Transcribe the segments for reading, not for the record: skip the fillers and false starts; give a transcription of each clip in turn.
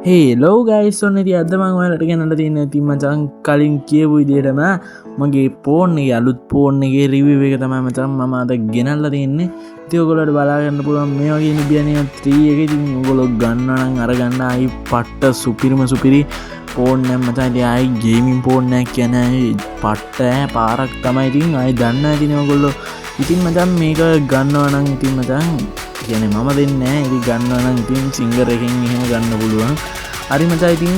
හේලෝ guys ඔන්න ඉතින් අද මම ඔයාලට ගෙනල්ලා තියෙන ඉතින් මචං කලින් කියපු විදිහටම මගේ ෆෝන් එකේ අලුත් ෆෝන් එකේ රිවිව් එක තමයි මචං මම අද ගෙනල්ලා තින්නේ. ඉතින් ඔයගොල්ලෝට බලා ගන්න පුළුවන් මේ වගේ නිබියනේ 3 එක ඉතින් ඔයගොල්ලෝ ගන්නවා නම් අරගන්න ආයි පට්ට සුපිරි ෆෝන් එක මචං. ඉතින් ආයි ගේමින් ෆෝන් එකක් කියන්නේ පට්ට පාරක් තමයි. ඉතින් ආයි දන්නවා ඉතින් ඔයගොල්ලෝ ඉතින් මචං මේක ගන්නවා නම් ඉතින් මචං කියන්නේ මම දෙන්නේ නැහැ. ඉතින් ගන්නවා නම් ඉතින් සිංගර් එකෙන් එහෙම ගන්න පුළුවන්. හරි මචං ඉතින්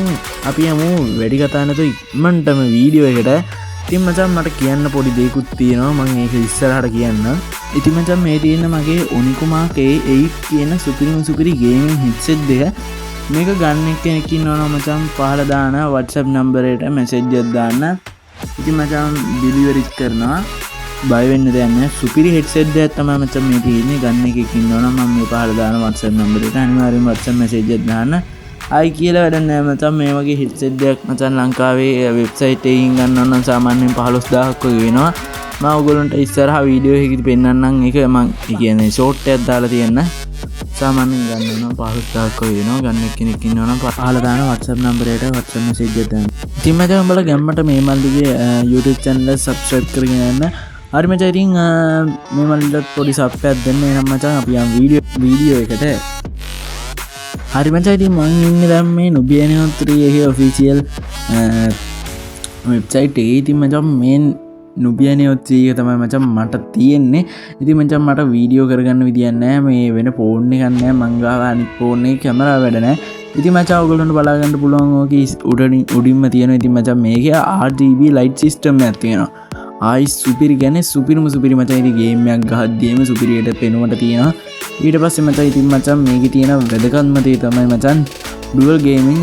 අපි යමු වැඩි කතා නැතුව ඉක්මනටම වීඩියෝ එකට. ඉතින් මචං මට කියන්න පොඩි දෙයක්ත් තියෙනවා. මම ඒක ඉස්සරහට කියන්න. ඉතින් මචං මේ තියෙන මගේ Onikumaa K8 කියන සුපිරි ගේමින් හෙඩ්සෙට් දෙක. මේක ගන්න කෙනෙක් ඉන්නවනම් මචං පහල දාන WhatsApp නම්බර් එකට මැසේජ් එකක් දාන්න. ඉතින් මචං ඩිලිවරි කරනවා. බය වෙන්න දෙයක් නැහැ. සුපිරි හෙඩ්සෙට් එකක් තමයි මචං මේ තියෙන්නේ. ගන්න එකක් ඉන්නවනම් මම මේ පහල දාන WhatsApp නම්බර් එකට අනිවාර්යෙන්ම WhatsApp මැසේජ් එකක් දාන්න. ආයි කියලා වැඩක් නැහැ මචං. මේ වගේ හෙඩ්සෙට් එකක් මචං ලංකාවේ වෙබ්සයිට් එකකින් ගන්නවා නම් සාමාන්‍යයෙන් 15000ක් වගේ වෙනවා. මම ඔයගොල්ලන්ට ඉස්සරහා වීඩියෝ එකකින් පෙන්නන්නම්. ඒක මම කියන්නේ ෂෝට් එකක් දාලා තියෙන්න. සාමාන්‍යයෙන් ගන්නවා 15000ක් වගේ වෙනවා. ගන්න කෙනෙක් ඉන්නවනම් පහල දාන WhatsApp නම්බර් එකට WhatsApp මැසේජ් එකක් දාන්න. ඉතින් මචං උඹලා ගැම්මට මේ මල්ලිගේ YouTube channel එක subscribe කරගෙන යන්න. හරි මචං ඉතින් මේ මල්ලිට පොඩි සබ් එකක් දෙන්න. එහෙනම් මචං අපි යම් වීඩියෝ එකට. හරි මචං ඉතින් මම ඉන්නේ දැන් මේ Nubian 3 එකේ official website එකේ. ඉතින් මචං මේ Nubian 3 එක තමයි මචං මට තියෙන්නේ. ඉතින් මචං මට වීඩියෝ කරගන්න විදියක් නැහැ. මේ වෙන ෆෝන් එකක් නැහැ. මං ගාව අනිත් ෆෝන් එකේ කැමරාව වැඩ නැහැ. ඉතින් මචං ඔයගොල්ලන්ට බලා ගන්න පුළුවන් ඕකේ උඩින්ම තියෙනවා. ඉතින් මචං මේකේ RGB light system එකක් තියෙනවා. ආයි සුපිරි කියන්නේ සුපිරිම මචං. ඉතින් ගේම් එකක් ගහද්දීම සුපිරියට පෙනුමට තියෙනවා. ඊට පස්සේ මචං ඉතින් මචං මේකේ තියෙන වැදගත්ම දේ තමයි මචං ඩුවල් ගේමින්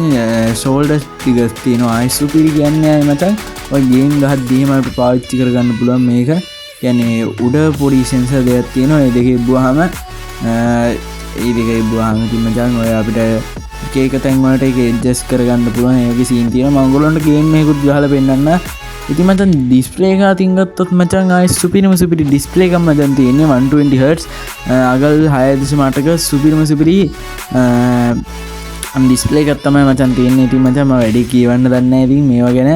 ෂෝල්ඩර් ට්‍රිගර්ස් තියෙනවා. ආයි සුපිරි කියන්නේ මචං ඔය ගේම් ගහද්දීම අපිට පාවිච්චි කරගන්න පුළුවන් මේක. කියන්නේ උඩ පොඩි සෙන්සර් දෙකක් තියෙනවා. ඒ දෙකේ ඉබ්බුවාම ඉතින් මචං ඔය අපිට එක තැන් වලට ඒක ඇඩ්ජස්ට් කරගන්න පුළුවන්. ඒ වගේ සීන් තියෙනවා. මම ඔයගොල්ලන්ට ගේම් එකකුත් ගහලා පෙන්නන්න. ඉතින් මචං ඩිස්ප්ලේ එක අතින් ගත්තොත් මචං ආයි සුපිරිම ඩිස්ප්ලේ එකක් මචං තියෙන්නේ 120 Hz අගල් 6.8ක සුපිරිම ඩිස්ප්ලේ එකක් තමයි මචං තියෙන්නේ. ඉතින් මචං මම වැඩි කියවන්න දන්නේ නැහැ. ඉතින් මේවා ගැන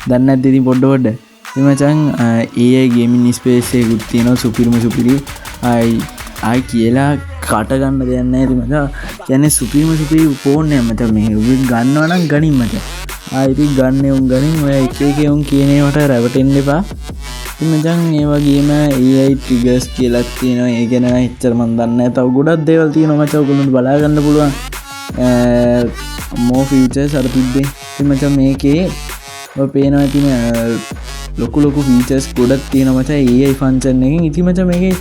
දන්නේ නැද්ද ඉතින් පොඩ්ඩ. ඉතින් මචං AI ගේමින් ස්පේස් එකකුත් තියෙනවා සුපිරි ආයි කියලා කට ගන්න දෙයක් නැහැ. ඉතින් මචං කියන්නේ සුපිරි ෆෝන් එකක් මචං. මේ ගන්නවා නම් ගනින් මචං. ආයිති ගන්න ගනින් ඔය එක උන් කියනවට රැවටෙන්න එපා. ඉතින් මචං ඒ වගේම AI ට්‍රිගර්ස් කියලා තියෙනවා. ඒ ගැන එච්චර මම දන්නේ නැහැ. තව ගොඩක් දේවල් තියෙනවා මචං. ඔයගොල්ලන්ට බලා ගන්න පුළුවන්. more features අර තිබ්බේ. ඉතින් මචං මේකේ ඔය පේනවා ඉතින් ලොකු features ගොඩක් තියෙනවා මචං AI function එකෙන්. ඉතින් මචං මේකේ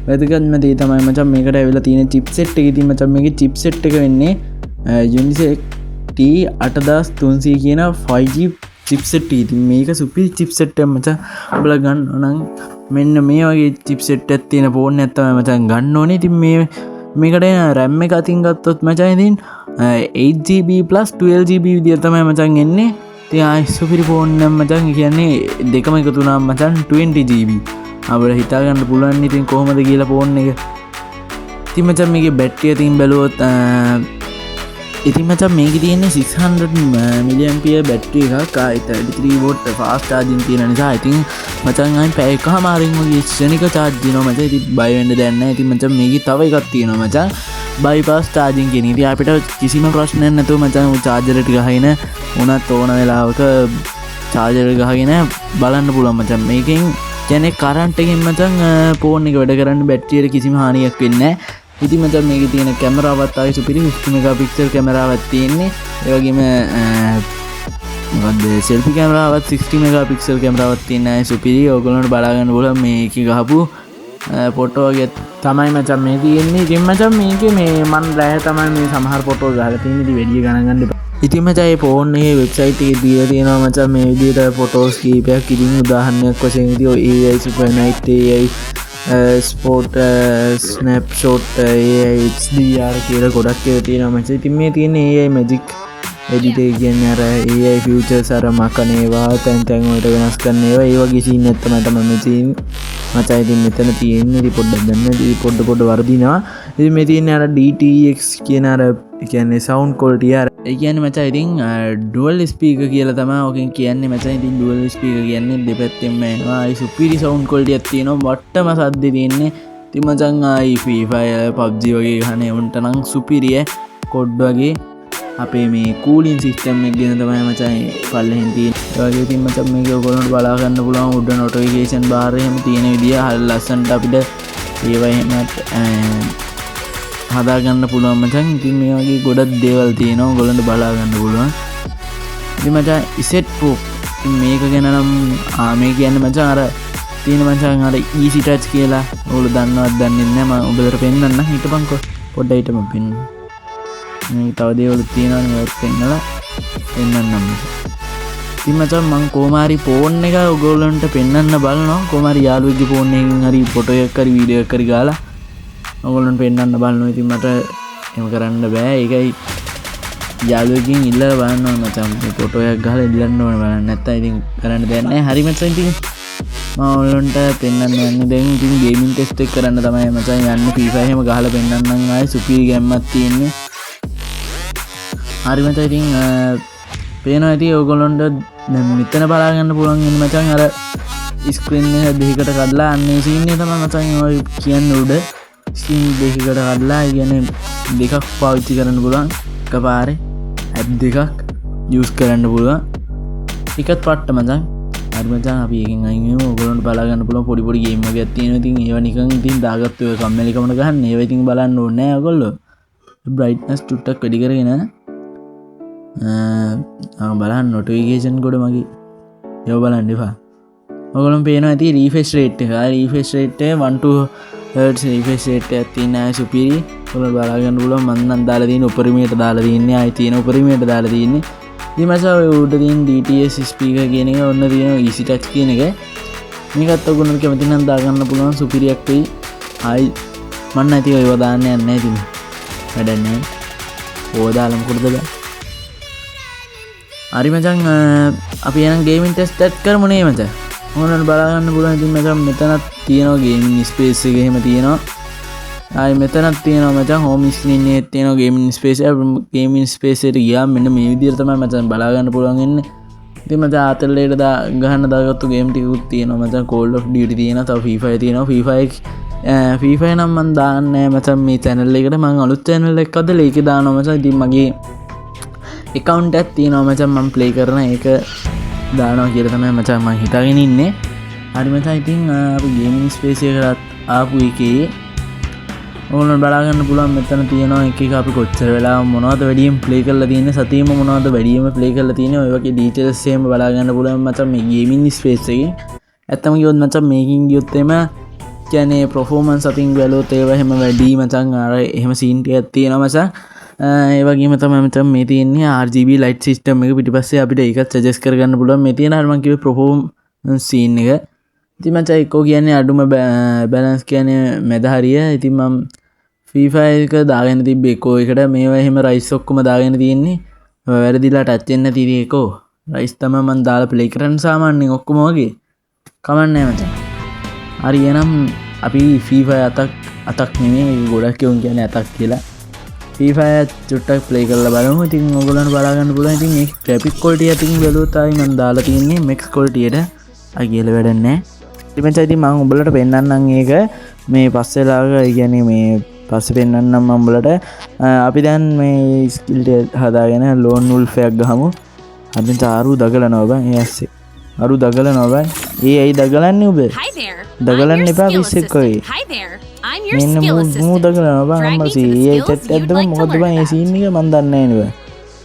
වැදගත්ම දේ තමයි මචං මේකට ඇවිල්ලා තියෙන chipset එක. ඉතින් මචං මේකේ chipset එක වෙන්නේ Unisoc T8300 කියන 5G chipset. ඉතින් මේක සුපිරි chipset එකක් මචං. ඔයාලා ගන්න නම් මෙන්න මේ වගේ chipset එකක් තියෙන ෆෝන් එකක් තමයි මචං ගන්න ඕනේ. ඉතින් මේකට RAM එක අතින් ගත්තොත් මචං ඉතින් 8GB + 12GB විදියට තමයි මචං එන්නේ. ඉතින් ආයි සුපිරි ෆෝන් එකක් මචං. කියන්නේ දෙකම එකතු වුණාම මචං 20GB. අපිට හිතා ගන්න පුළුවන් ඉතින් කොහොමද කියලා ෆෝන් එක. ඉතින් මචං මේකේ බැටරිය තින් බැලුවොත් ඉතින් මචං මේකේ තියෙන්නේ 600 mAh බැටරි එකක්. ආයි 33V ෆාස්ට් චාර්ජින් තියෙන නිසා ඉතින් මචං ආයි පැය එකමාරින් වගේ ක්ෂණික චාර්ජ් දිනවා මචං. ඉතින් බය වෙන්න දෙයක් නැහැ. ඉතින් මචං මේකේ තව එකක් තියෙනවා මචං බයිපාස් චාර්ජින් කියන. ඉතින් අපිට කිසිම ප්‍රශ්නයක් නැතුව මචං චාර්ජර් එක ගහගෙන උනත් ඕන වෙලාවක චාර්ජර් එක ගහගෙන බලන්න පුළුවන් මචං. මේකෙන් කියන්නේ කරන්ට් එකෙන් මචං ෆෝන් එක වැඩ කරන්න බැටරියට කිසිම හානියක් වෙන්නේ නැහැ. ඉතින් මචං මේකේ තියෙන කැමරාවත් ආයි සුපිරි 50 මෙගාපික්සල් කැමරාවක් තියෙන්නේ. ඒ වගේම මොකද්ද සෙල්ෆි කැමරාවත් 60 මෙගාපික්සල් කැමරාවක් තියෙන ආයි සුපිරි. ඔයගොල්ලන්ට බලා ගන්න පුළුවන් මේකේ ගහපු ෆොටෝ වගේ තමයි මචං මේ තියෙන්නේ. ඉතින් මචං මේකේ මේ මන් රෑ තමයි මේ සමහර ෆොටෝ ගහලා තියෙන්නේ. ඉතින් වැඩි ගණන් ගන්න එපා. ඉතින් මචං මේ ෆෝන් එකේ වෙබ්සයිට් එකේ දීලා තියෙනවා මචං මේ විදිහට ෆොටෝස් කීපයක්. ඉතින් උදාහරණයක් වශයෙන් ඉතින් AI Super Night AI sport snapshot AI HDR කියලා ගොඩක් ඒවා තියෙනවා මචං. ඉතින් මේ තියෙන්නේ AI Magic Editor කියන්නේ අර AI features අර මකන ඒවා තැන් වලට වෙනස් කරන ඒවා. ඒ වගේ සීන් එකක් තමයි මේ තියෙන්නේ මචං. ඉතින් මෙතන තියෙන්නේ ඉතින් පොඩ්ඩක් දැන් මේ පොඩ්ඩ වර්ධිනවා. ඉතින් මේ තියෙන්නේ අර DTX කියන අර කියන්නේ sound quality අර ඒ කියන්නේ මචං ඉතින් ඩුවල් ස්පීකර් කියලා තමයි ඔකෙන් කියන්නේ මචං. ඉතින් ඩුවල් ස්පීකර් කියන්නේ දෙපැත්තෙන්ම එනවා. ආයි සුපිරි සවුන්ඩ් ක්වොලිටියක් තියෙනවා. වට්ටම සද්දේ තියෙන්නේ. ඉතින් මචං ආයි Free Fire PUBG වගේ ගහන උන්ට නම් සුපිරිය කොඩ් වගේ අපේ මේ කූලින් සිස්ටම් එක ගැන තමයි මචං පල්ලෙහින් තියෙන්නේ. ඒ වගේ ඉතින් මචං මේක ඔයගොල්ලන්ට බලා ගන්න පුළුවන් උඩ නොටිෆිකේෂන් බාර් එහෙම තියෙන විදිය හරි ලස්සනට අපිට ඒවා එහෙමත් හදාගන්න පුළුවන් මචං. ඉතින් මේ වගේ ගොඩක් දේවල් තියෙනවා ඔයගොල්ලන්ට බලා ගන්න පුළුවන්. ඉතින් මචං ඉසෙට් ප්‍රෝ මේක ගැන නම් මේ කියන්නේ මචං අර තියෙන මචං අර easy touch කියලා ඔයගොල්ලෝ දන්නවද දන්නේ නැහැ. මම ඔබලට පෙන්නන්න හිටපන්කෝ පොඩ්ඩක් හිටපන් පෙන්න. මේ තව දේවල් තියෙනවනේ ඒවත් පෙන්නලා පෙන්නන්නම්. ඉතින් මචං මං කොහොම හරි ෆෝන් එක ඔයගොල්ලන්ට පෙන්නන්න බලනවා. කොහොම හරි යාළුවෙක්ගේ ෆෝන් එකකින් හරි ෆොටෝ එකක් හරි වීඩියෝ එකක් හරි ගාලා ඔයගොල්ලන්ට පෙන්නන්න බලනවා. ඉතින් මට එහෙම කරන්න බෑ. ඒකයි යාළුවෙක්ගෙන් ඉල්ලලා බලන්න ඕන මචං. මේ ෆොටෝ එකක් ගහලා ඉල්ලන්න ඕන බලන්න. නැත්තම් ඉතින් කරන්න දෙයක් නැහැ. හරි මචං ඉතින් මම ඔයගොල්ලන්ට පෙන්නන්න යන්නේ දැන් ඉතින් ගේමින් ටෙස්ට් එක කරන්න තමයි මචං යන්නේ. FIFA එහෙම ගහලා පෙන්නන්නම් ආයේ සුපිරි ගැම්මක් තියෙන්නේ. හරි මචං ඉතින් පේනවා ඇති ඔයගොල්ලන්ට මෙතන බලා ගන්න පුළුවන් ඉන්නේ මචං. අර ස්ක්‍රීන් එක දෙකකට කඩලා අන්නේ සීන් එක තමයි මචං ඔය කියන්නේ උඩ ස්ක්‍රීන් දෙකකට කඩලා කියන්නේ දෙකක් පාවිච්චි කරන්න පුළුවන් එකපාරේ ඇප් දෙකක් යූස් කරන්න පුළුවන්. එකත් පට්ට මචං. හරි මචං අපි එකෙන් අයින් වෙමු. ඔයගොල්ලන්ට බලා ගන්න පුළුවන් පොඩි පොඩි ගේම් එකක් තියෙනවා. ඉතින් ඒවා නිකන් ඉතින් දාගත්තු ඔය කම්මැලිකමට ගන්න. ඒවා ඉතින් බලන්න ඕනේ නෑ ඔයගොල්ලෝ. බ්‍රයිට්නස් ටුට්ටක් වැඩි කරගෙන බලන්න නොටිෆිකේෂන් ගොඩ මගේ ඒව බලන්න එපා. ඔයගොල්ලෝ පේනවා ඇති රීෆ්‍රෙෂ් රේට් එක. රීෆ්‍රෙෂ් රේට් එක 1 Hz රීෆ්‍රෙෂ් රේට් එකක් තියෙන අය සුපිරි. ඔයගොල්ලෝ බලා ගන්න පුළුවන්. මම නම් දාලා තියෙන උපරිමයට දාලා තින්නේ. ආයි තියෙන උපරිමයට දාලා තින්නේ. ඉතින් මචං ඔය උඩ තියෙන DTS ස්පීකර් කියන එක ඔන්න තියෙන easy touch කියන එක. මේකත් ඔයගොල්ලෝ කැමති නම් දාගන්න පුළුවන් සුපිරියක් වෙයි. ආයි මම නැති ඒවා දාන්න යන්නේ නැහැ ඉතින්. වැඩක් නැහැ. ඕවා දාලා මොකටද බෑ. හරි මචං අපි යන ගේමින් ටෙස්ට් එකක් කරමු නේ මචං. ඕනනම් බලා ගන්න පුළුවන්. ඉතින් මචං මෙතනත් තියෙනවා ගේමින් ස්පේස් එක එහෙම තියෙනවා. ආයි මෙතනත් තියෙනවා මචං හෝම් ස්ක්‍රීන් එකේ තියෙනවා ගේමින් ස්පේස් එක. ගේමින් ස්පේස් එකට ගියාම මෙන්න මේ විදිහට තමයි මචං බලා ගන්න පුළුවන් ඉන්නේ. ඉතින් මචං ආතල්ලේට ගහන්න දාගත්තු ගේම් ටිකකුත් තියෙනවා මචං. Call of Duty තියෙනවා. තව Free Fire තියෙනවා. Free Fire නම් මම දාන්නේ මචං මේ channel එකට. මම අලුත් channel එකක් අදලා ඒකේ දානවා මචං. ඉතින් මගේ account එකක් තියෙනවා මචං. මම play කරන ඒක දානවා කියලා තමයි මචං මම හිතාගෙන ඉන්නේ. හරි මචං ඉතින් අපි ගේමින් ස්පේස් එකකට ආපු එකේ ඕනනම් බලා ගන්න පුළුවන්. මෙතන තියෙනවා එක එක අපි කොච්චර වෙලා මොනවද වැඩියෙන් play කරලා තියෙන්නේ, සතියෙම මොනවද වැඩියෙන්ම play කරලා තියෙන්නේ, ඔය වගේ details එහෙම බලා ගන්න පුළුවන් මචං මේ ගේමින් ස්පේස් එකේ. ඇත්තම කිව්වොත් මචං මේකින් ගියොත් එම කියන්නේ performance අතින් බැලුවොත් ඒවා එහෙම වැඩි මචං. අර එහෙම scene ටිකක් තියෙනවා මචං. ඒ වගේම තමයි මචං මේ තියෙන්නේ RGB light system එක පිටිපස්සේ අපිට ඒකත් suggest කරගන්න පුළුවන්. මේ තියෙන අර මම කිව්වේ performance scene එක. ඉතින් මචං එක්කෝ කියන්නේ අඩුම balance කියන්නේ මැද හරිය. ඉතින් මම Free Fire එක දාගෙන තිබ්බේ එක්කෝ එකට. මේවා එහෙම rice ඔක්කොම දාගෙන තියෙන්නේ. වැරදිලා touch වෙන්න නැති ඉතින් එක්කෝ rice තමයි මම දාලා play කරන්න සාමාන්‍යයෙන් ඔක්කොම වගේ. කමන්නේ මචං. හරි එහෙනම් අපි Free Fire අතක් නෙමෙයි ගොඩක් කියුම් කියන්නේ අතක් කියලා. Free Fire චුට්ටක් play කරලා බලමු. ඉතින් ඔයගොල්ලන්ට බලා ගන්න පුළුවන්. ඉතින් මේ graphic quality අතින් බැලුවොත් ආයි මම දාලා තින්නේ max quality එකට. ආයි කියලා වැඩක් නැහැ. ඉතින් මචං ඉතින් මම උඹලට පෙන්නන්නම් ඒක මේ පස්සෙලා කියන්නේ මේ පස්සේ පෙන්නන්නම් මම උඹලට. අපි දැන් මේ skill හදාගෙන lone wolf එකක් ගහමු. අපි තාරු දගලනවා බං ඒ ඇස්සේ. අරු දගලනවා බං. ඒ ඇයි දගලන්නේ ඔබ? දගලන්න එපා පිස්සෙක් කොයි. මෙන්න මූ දගලනවා බං අම්මසී. ඒ චැට් ඇද්දම මොකද්ද බං ඒ සීන් එක මන් දන්නේ නැහැ නේ.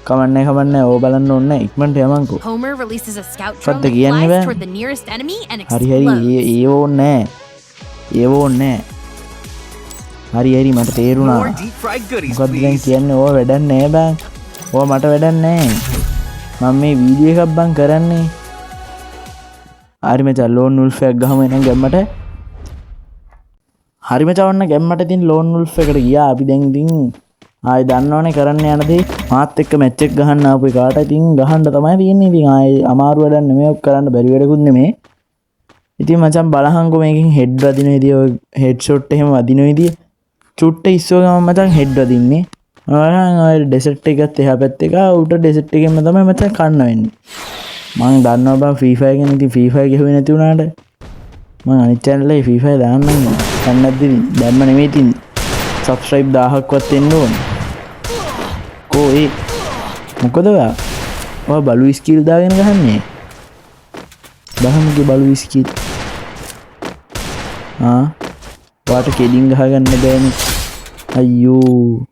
කමන්නේ ඕ බලන්න ඕනේ නැහැ. ඉක්මනට යමන්කෝ. පද්ද කියන්නේ බං. හරි ඒ ඕනේ නැහැ. ඒ ඕනේ නැහැ. හරි මට තේරුණා. මොකද්ද දැන් කියන්නේ ඕව වැඩක් නැහැ බං. ඕව මට වැඩක් නැහැ. මම මේ වීඩියෝ එකක් බං කරන්නේ. හරි මචං ලෝන් වුල්ෆ් එකක් ගහමු එහෙනම් ගැම්මට. හරි මචං ඔන්න ගැම්මට ඉතින් ලෝන් වුල්ෆ් එකට ගියා. අපි දැන් ඉතින් ආයි දන්නවනේ කරන්න යන දේ. මාත් එක්ක මැච් එක ගහන්න ආපු එකාට ඉතින් ගහන්න තමයි තියෙන්නේ. ඉතින් ආයි අමාරු වැඩක් නෙමෙයි. ඔක් කරන්න බැරි වැඩකුත් නෙමෙයි. ඉතින් මචං බලහන්කෝ මේකෙන් හෙඩ් වදින විදිය, හෙඩ් ෂොට් එහෙම වදින විදිය. චුට්ට ඉස්සෝ ගම මචං හෙඩ් වදින්නේ. ඔය ඩෙසර්ට් එකත් එහා පැත්තේ එක උට ඩෙසර්ට් එකෙන්ම තමයි මචං කන්න වෙන්නේ. මං දන්නවා බං ෆ්‍රී ෆයර් ගැන. ඉතින් ෆ්‍රී ෆයර් ගෙහුවේ නැති වුණාට මං අනිත් channel එකේ ෆ්‍රී ෆයර් දාන්නම්. කන්නත් දෙවි. දැම්ම නෙමෙයි තින්. subscribe 1000ක්වත් එන්න ඕනේ. කෝ ඒ මොකද ඔයා බලු ස්කිල් දාගෙන ගහන්නේ? බහමුගේ බලු ස්කිල්. ඔයාට කෙඩින් ගහගන්න බෑනේ. අයියෝ.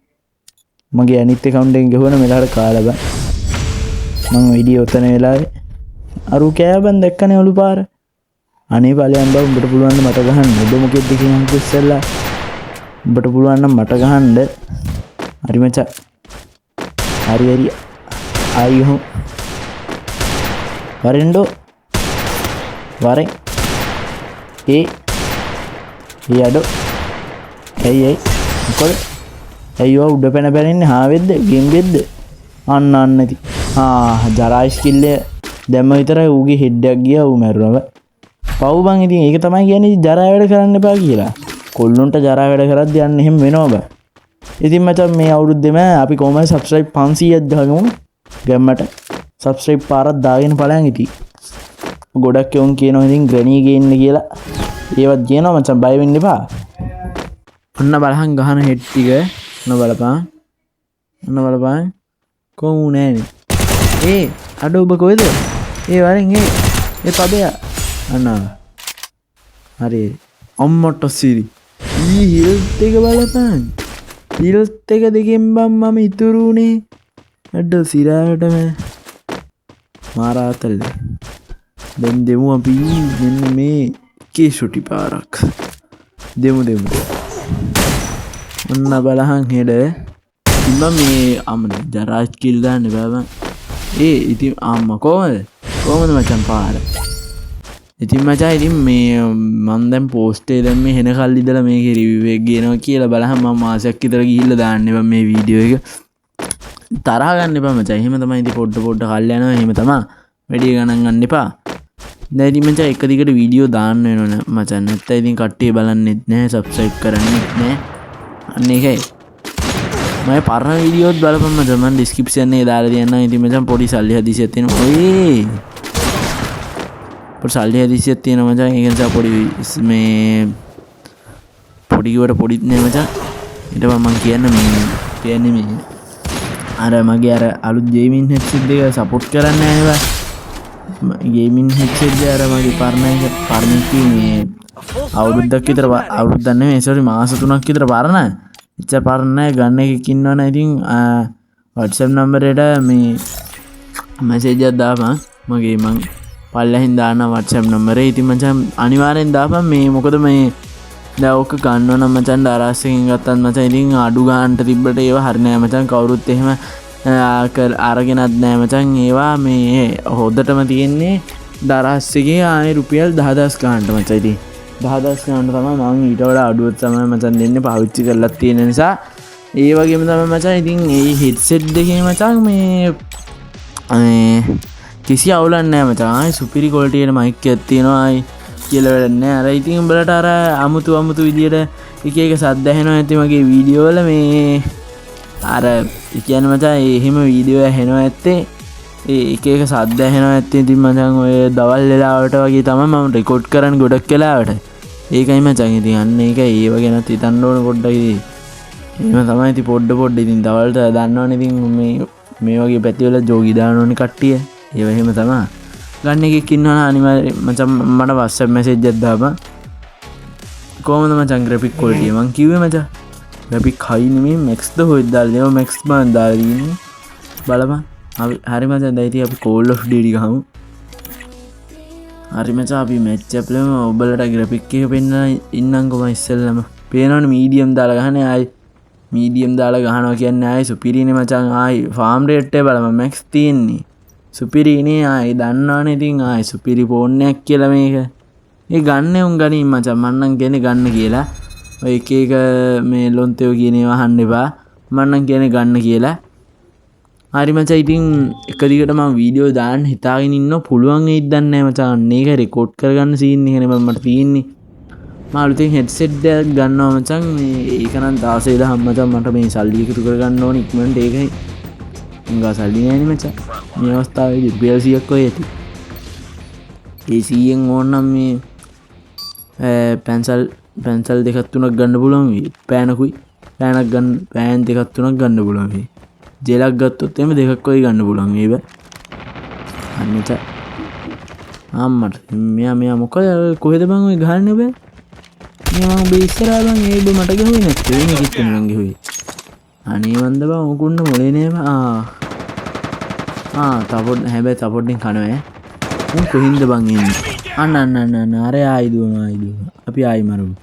මගේ අනිත් account එකෙන් ගහුවන මෙලහට කාලා බෑ. මං වීඩියෝ ඔතන වෙලාවේ අරු කෑබන් දැක්කනේ ඔලු පාර. අනේ ඵලයන් බා උඹට පුළුවන් මට ගහන්න. ඔබ මොකෙද්ද කියන්නේ ඉස්සෙල්ලා? උඹට පුළුවන් නම් මට ගහන්න. හරි මචං. හරි ආයිහො. වරෙන්ඩෝ. වරෙන්. ඒ අඩෝ. ඇයි මොකද? ඇයිවා උඩ පැන පැනන්නේ හාවෙද්ද ගේම් වෙද්ද? අන්න ඇති. ජරා ස්කිල් එක දැම්ම විතරයි ඌගේ හෙඩ් එකක් ගියා ඌ මැරුණා. පව් බං. ඉතින් ඒක තමයි කියන්නේ ජරා වැඩ කරන්න එපා කියලා. කොල්ලොන්ට ජරා වැඩ කරද්දී යන්න එහෙම වෙනවා බං. ඉතින් මචං මේ අවුරුද්දේම අපි කොහමද subscribe 500ක් දාගමු. ගැම්මට subscribe පාරක් දාගෙන ඵලයන් ඉතින්. ගොඩක් යොන් කියනවා ඉතින් ග්‍රැනී ගේන්න කියලා. ඒවත් කියනවා මචං බය වෙන්න එපා. ඔන්න බලහන් ගහන හෙඩ් ටික. ඔන්න බලපන්. කොහොම නෑනේ. අඩ ඔබ කොහෙද? වරෙන් ඒ පබයා. අන්න. හරි. අම්මට සිරි. හෙල්ත් එක බලපන්. හෙල්ත් එක දෙකෙන් බම් මම ඉතුරු උනේ. අඩ සිරාවටම මාරාතල්ල. දැන් දෙමු අපි මෙන්න මේ කේෂොටි පාරක්. දෙමු. ඔන්න බලහන් හෙඩ. ඉතින් මේ අම්මනේ ජරා ස්කිල් දාන්න බෑ බං. ඉතින් අම්මා කොහමද මචං පාර? ඉතින් මචං ඉතින් මේ මම දැන් පෝස්ට් එක දැන් මේ හෙන කල් ඉඳලා මේකේ රිවිව් එක ගේනවා කියලා බලහන් මම මාසයක් විතර ගිහිල්ලා දාන්න බං මේ වීඩියෝ එක. තරහ ගන්න එපා මචං. එහෙම තමයි ඉතින් පොඩ කල් යනවා. එහෙම තමයි. වැඩි ගණන් ගන්න එපා. දැන් ඉතින් මචං එක දිගට වීඩියෝ දාන්න වෙනවනේ මචං. නැත්නම් ඉතින් කට්ටිය බලන්නෙත් නැහැ, subscribe කරන්නෙත් නැහැ. අන්න ඒකයි. මම පරණ වීඩියෝත් බලපන් මචං. මම description එකේ දාලා තියන්නම්. ඉතින් මචං පොඩි සල්ලි හදිසියක් තියෙනවා. පොඩි සල්ලි හදිසියක් තියෙනවා මචං. ඒක නිසා පොඩි මේ පොඩි කිව්වට පොඩිත් නෑ මචං. ඊට පස්සේ මම කියන්නේ මේ අර මගේ අර අලුත් ගේමින් හෙඩ්සෙට් එක සපෝට් කරන්නේ නැහැ නේද? ගේමින් හෙඩ්සෙට් එක අර මගේ පරණ මේ අවුරුද්දක් විතර අවුරුද්දක් නෙමෙයි සෝරි මාස 3ක් විතර පරණ. ඉච්චා පරණ ගන්න එකක් ඉන්නවනේ. ඉතින් WhatsApp number එකට මේ මැසේජ් එකක් දාපන්. මං පල්ලෙහින් දාන WhatsApp number එක. ඉතින් මචං අනිවාර්යෙන් දාපන්. මේ මොකද මේ දැන් ඔක ගන්නව නම් මචං ඩාරාසෙන් ගත්තත් මචං ඉතින් අඩු ගන්නට තිබ්බට ඒවා හරි නෑ මචං. කවුරුත් එහෙම අරගෙනත් නෑ මචං. ඒවා මේ හොද්දටම තියෙන්නේ ඩාරාස් එකේ ආයේ රුපියල් 10000 ගන්නට මචං. ඉතින් 10000 ගන්න තමයි මම ඊට වඩා අඩුවක් තමයි මචං දෙන්නේ පාවිච්චි කරලා තියෙන නිසා. ඒ වගේම තමයි මචං ඉතින් මේ හෙඩ්සෙට් දෙකේ මචං මේ කිසි අවුලක් නැහැ මචං. ආයි සුපිරි ක්වොලිටි එකේ මයික් එකක් තියෙනවා. ආයි කියලා වැඩක් නැහැ. අර ඉතින් උඹලට අර අමුතු විදියට එක එක සද්ද ඇහෙනවා ඇති මගේ වීඩියෝ වල. මේ අර කියන්නේ මචං එහෙම වීඩියෝ ඇහෙනවා ඇත්තේ එක එක සද්ද ඇහෙනවා ඇත්තේ. ඉතින් මචං ඔය දවල් වෙලාවට වගේ තමයි මම රෙකෝඩ් කරන්නේ ගොඩක් වෙලාවට. ඒකයි මචං. ඉතින් අන්න ඒකයි ඒව ගැනත් හිතන්න ඕන පොඩ්ඩක්. ඉතින් එහෙම තමයි ඉතින් පොඩ්ඩ ඉතින් දවල්ට දන්නවනේ ඉතින් මේ වගේ පැති වල ජෝගි දාන්න ඕනේ කට්ටිය. ඒව එහෙම තමයි. ගන්න එකක් ඉන්නවනම් අනිවාර්යෙන් මචං මට WhatsApp message එකක් දාපන්. කොහොමද මචං graphic quality? මං කිව්වේ මචං graphic high නෙමෙයි max ද හොයත් දාලා දෙනවා. max බන් දාලා ඉන්නේ. බලපන්. හරි මචං. දැන් ඉතින් අපි Call of Duty ගහමු. හරි මචං අපි match එක ප්ලේම ඔබලට graphic එක පෙන්නන ඉන්නම්කො. මම ඉස්සෙල්ලාම පේනවනේ medium දාලා ගහන්නේ. ආයි medium දාලා ගහනවා කියන්නේ ආයි superior නේ මචං. ආයි farm rate එක බලන්න max තියෙන්නේ. superior නේ ආයි දන්නවනේ. ඉතින් ආයි superior phone එකක් කියලා මේක. ඒ ගන්න උන් ගනින් මචං. මම නම් කියන්නේ ගන්න කියලා. ඔය එක මේ ලොන්තයෝ කියන ඒවා අහන්න එපා. මම නම් කියන්නේ ගන්න කියලා. හරි මචං. ඉතින් එක දිගට මම වීඩියෝ දාන්න හිතාගෙන ඉන්න පුළුවන් වෙයිද දන්නේ නැහැ මචං. අන්න ඒක රෙකෝඩ් කරගන්න සීන් එකනේ මට තියෙන්නේ. මාළුතින් හෙඩ්සෙට් එකක් ගන්නවා මචං ඒක නම් 16000 මචං මට මේ සල්ලි එකතු කරගන්න ඕනේ ඉක්මනට ඒකයි උංගා සල්ලි නෑනේ මචං මේ අවස්ථාවේදී රුපියල් 100ක් ඔය ඇති ඒ 100න් ඕනනම් මේ පැන්සල් දෙකක් තුනක් ගන්න පුළුවන් වෙයි පෑනකුයි පෑනක් ගන්න පෑන් දෙකක් තුනක් ගන්න පුළුවන් වෙයි ජෙලක් ගත්තොත් එimhe දෙකක් ඔය ගන්න පුළුවන් මේව අන්නච අම්මට මෙයා මොකද කොහෙද බං ඔය ගහන්නේ බෑ මේ මම ඔබ ඉස්සරහා බං ඒ ඔබ මට ගහුවේ නැත්තේ මේ කිත්තෙන් මං ගහුවේ අනේ මන්ද බං උකුන්න මොලේ නේම තපොඩ් හැබැයි තපොඩ්ඩෙන් කනවා උන් කොහින්ද බං එන්නේ අන්න අර ආයි දුවනවා අපි ආයි මරමු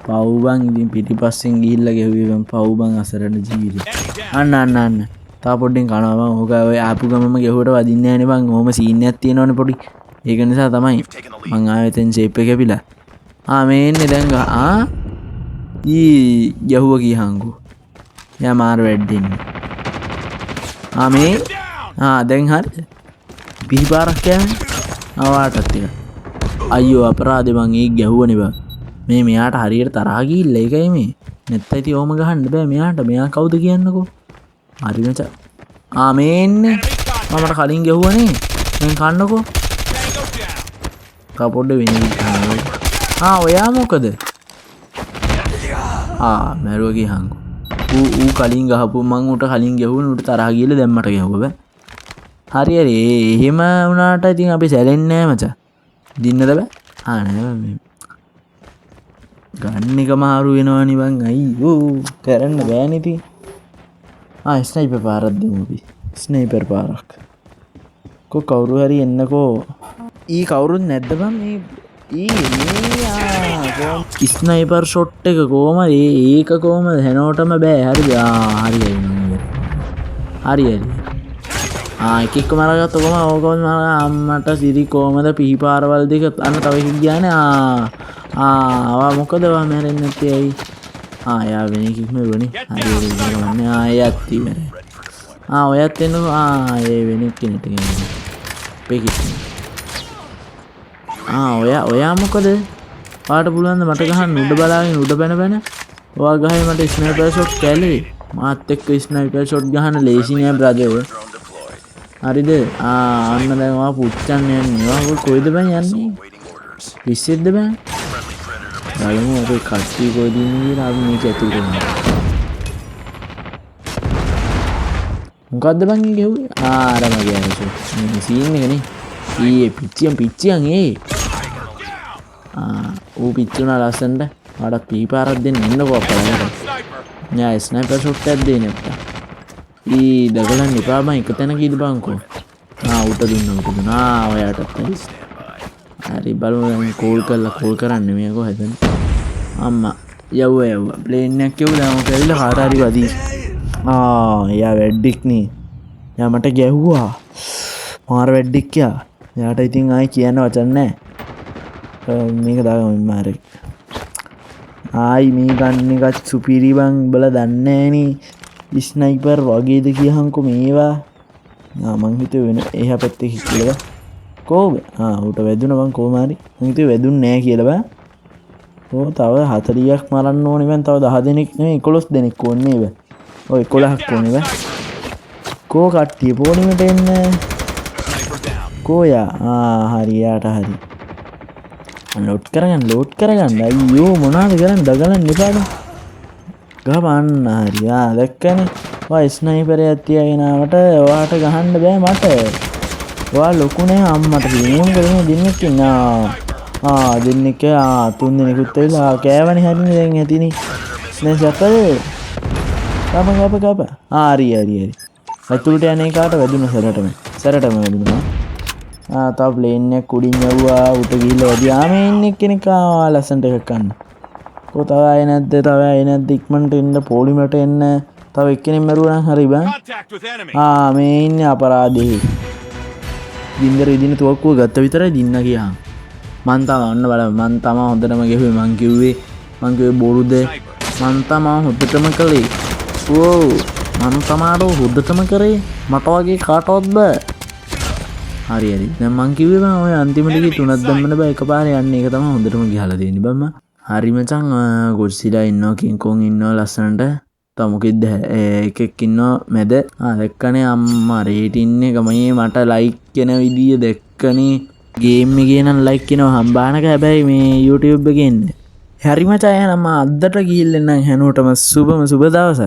පව් බං ඉතින් පිටිපස්සෙන් ගිහිල්ලා ගෙහුවේ බං පව් බං අසරණ ජීවිතේ අන්න තපොඩ්ඩෙන් කනවා බං ඕක ඔය ආපු ගමම ගෙහුවට වදින්නේ නැහනේ බං ඕම සීන් එකක් තියෙනවනේ පොඩි ඒක නිසා තමයි මං ආයෙ එතෙන් ෂේප් එක කැපිලා මේ එන්නේ දැන් යහුව කියහන්කෝ යා මාර වැඩෙන්නේ මේ දැන් හරි පිහිපාරක් කෑමනේ ආවාටත් එක අයියෝ අපරාධේ බං ඒ ගැහුවනේ බං මේ මෙයාට හරියට තරහා ගිහිල්ලා ඒකයි මේ නැත්නම් ඉතින් ඕම ගහන්න බෑ මෙයා කවුද කියන්නකෝ හරි මචං මේ එන්නේ මමට කලින් ගැහුවනේ දැන් කන්නකෝ කපොඩ වෙන්නේ ඔයා මොකද මැරුව ගියහන්කෝ ඌ කලින් ගහපු මං උට කලින් ගැහුවනේ උට තරහා ගිහලා දැන් මට ගැහුවා බෑ හරි එහෙම වුණාට ඉතින් අපි සැලෙන්නේ නෑ මචං දින්නද බෑ නෑ මේ ගන්න එක මාරු වෙනවනි බං අයියෝ කරන්න බෑනේ ඉතින් ස්නයිපර් පාරක් දෙමු අපි ස්නයිපර් පාරක් කවුරු හරි එන්නකෝ කවුරුත් නැද්ද බං මේ ස්නයිපර් ෂොට් එක කොහමද ඒක කොහමද හැනෝටම බෑ හරිද හරි එකෙක්ක මරගත්ත කොහම ඕකම අම්මට සිරි කොහමද පිහිපාරවල් දෙක අන්න තව එකක් ගියානේ මොකදවා මැරෙන්නේ නැත්තේ ඇයි යා වෙන එකෙක් මරුවනේ හරි එයත් ඉවරයි ඔයත් එන්නකෝ ඒ වෙන කෙනෙක් ගන්නේ පෙකිස් ඔයා මොකද පාට පුළුවන් ද මට ගහන්න උඩ බලාගෙන උඩ බැන ඔයා ගහයි මට ස්නයිපර් ෂොට් කැලේ මාත් එක්ක ස්නයිපර් ෂොට් ගහන්න ලේසි නෑ බ්‍රදර් හරිද අන්න දැන් ඔයා පුච්චන්න යන්නේ ඔයා කොයිද බං යන්නේ පිස්සෙද්ද බං බලමු අපේ කට්ටිය කොයිද ඉන්නේ කියලා අපි මේක ඇතුළට යනවා මොකද්ද බං ගෙව්වේ අර මගේ අරසෝ මේ සීන් එකනේ පිච්චියන් ඌ පිච්චුනා ලස්සනට වඩා පීපාරක් දෙන්න එන්නකෝ අපලකට න්යා ස්නයිපර් ෂොට් එකක් දෙන්න නැත්තා දගලන්න එපා බං එක තැනක ඉඳ බංකෝ උට දුන්නා ඔයාටත් හරි බලමු දැන් කෝල් කරන්න මේකෝ හැදෙන අම්මා යව්වා ප්ලේන් එකක් යවුවා මම කැවිලා කාට හරි වදී එයා වැඩික් නේ යා මට ගැහුවා මාර වැඩික් යාට ඉතින් ආයි කියන්න වචන නැහැ මේක දාගමු මාරේ මේ ගන්න එකත් සුපිරි බං උඹලා දන්නේ නෑනේ ස්නයිපර් වගේද කියහන්කෝ මේවා මං හිතුවේ වෙන එහා පැත්තේ කියලා කොහොමද උට වැදුනා බං කොහොම හරි මං හිතුවේ වැදුන්නේ නෑ කියලා බං තව 40ක් මරන්න ඕනේ බං තව 10 දෙනෙක් නෙමෙයි 11 දෙනෙක් ඕනේ බං ඔය 11ක් ඕනේ බං කෝ කට්ටිය පොණිමට එන්න කෝයා හරියට හරි ලෝඩ් කරගන්න අයියෝ මොනවද කරන්නේ දගලන්න එපාද ගහපන්න හරි දැක්කනේ ඔය ස්නයිපරයක් තියාගෙන ආවට ඔයාට ගහන්න බෑ මට ඔයා ලොකුනේ අම්මට කියනවා කරන්නේ දෙන්නෙක් ඉන්නා දෙන්නෙක් තුන් දෙනෙකුත් වෙලා කෑවනේ හරිනේ දැන් ඇතිනේ නේ සපල් කප හරි ඇතුළට යන්නේ කාට වැදුන සරටම වැදුනා තව ප්ලේන් එකක් උඩින් යවුවා උට ගිහිල්ලා වැඩියා මේ ඉන්නේ කෙනෙක් ලස්සන්ට එකක් ගන්න කො තව ආයේ නැද්ද ඉක්මනට එන්න පොලිමට එන්න තව එක්කෙනෙක් මරුවා නම් හරි බං මේ ඉන්නේ අපරාධේ දින්දර ඉදින තුවක්කුව ගත්ත විතරයි දින්න ගියා මං තමයි හොඳටම ගෙහුවේ මං කිව්වේ බොරුද මං තමයි හොඳටම කළේ මං තමයි හොඳටම කරේ මට වගේ කාටවත් බෑ හරි දැන් මං කිව්වේ බං ඔය අන්තිමට ගිහ තුනක් දැම්මන බෑ එකපාරේ යන්නේ ඒක තමයි හොඳටම ගිහලා තියෙන්නේ බම්මා හරිමචන් ගොඩ්සිලා ඉන්න කින්කොන් ඉන්න ලස්සනට තමුකෙද එකෙක් ඉන්න මැද දැක්කනේ අම්මා රේටින්න එකමයේ මට ලයික් කෙන විදිිය දෙක්කනේ ගේම්ම කියනම් ලයික් කෙනව හම්බානක හැබැයි මේ YouTube එකෙන්න හරිමචාය නම අදට ගිල්ලෙන්න්න හැනුවටම සුබම සුබ දවස